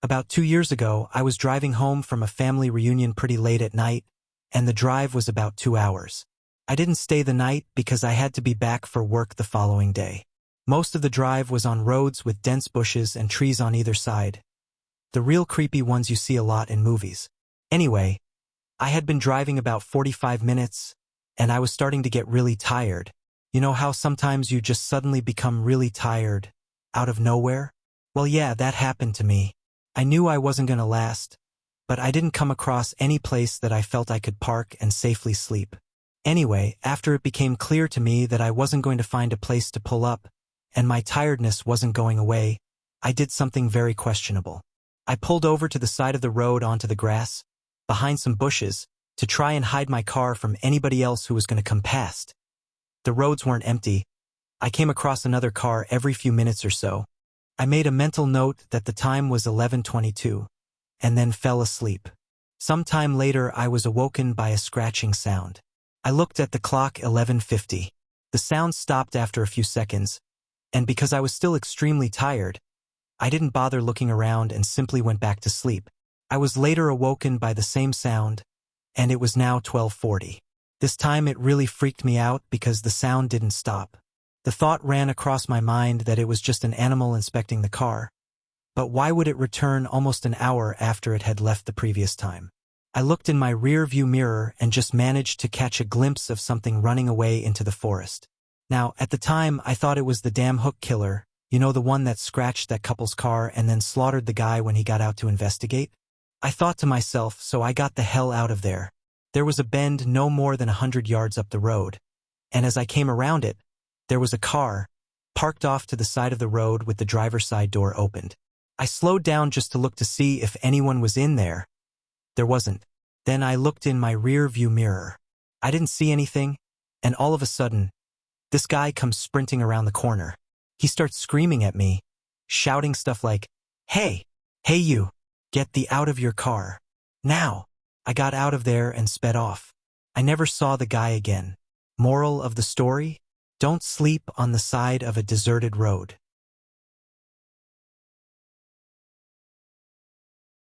About 2 years ago, I was driving home from a family reunion pretty late at night, and the drive was about 2 hours. I didn't stay the night because I had to be back for work the following day. Most of the drive was on roads with dense bushes and trees on either side. The real creepy ones you see a lot in movies. Anyway, I had been driving about 45 minutes, and I was starting to get really tired. You know how sometimes you just suddenly become really tired, out of nowhere? Well, yeah, that happened to me. I knew I wasn't gonna last, but I didn't come across any place that I felt I could park and safely sleep. Anyway, after it became clear to me that I wasn't going to find a place to pull up, and my tiredness wasn't going away, I did something very questionable. I pulled over to the side of the road onto the grass, behind some bushes, to try and hide my car from anybody else who was going to come past. The roads weren't empty. I came across another car every few minutes or so. I made a mental note that the time was 11:22, and then fell asleep. Some time later, I was awoken by a scratching sound. I looked at the clock, 11:50. The sound stopped after a few seconds, and because I was still extremely tired, I didn't bother looking around and simply went back to sleep. I was later awoken by the same sound, and it was now 12:40. This time it really freaked me out because the sound didn't stop. The thought ran across my mind that it was just an animal inspecting the car. But why would it return almost an hour after it had left the previous time? I looked in my rear view mirror and just managed to catch a glimpse of something running away into the forest. Now, at the time, I thought it was the damn hook killer, you know, the one that scratched that couple's car and then slaughtered the guy when he got out to investigate. I thought to myself, so I got the hell out of there. There was a bend no more than 100 yards up the road, and as I came around it, there was a car, parked off to the side of the road with the driver's side door opened. I slowed down just to look to see if anyone was in there. There wasn't. Then I looked in my rear view mirror. I didn't see anything, and all of a sudden, this guy comes sprinting around the corner. He starts screaming at me, shouting stuff like, "Hey, hey you, get the out of your car. Now." I got out of there and sped off. I never saw the guy again. Moral of the story? Don't sleep on the side of a deserted road.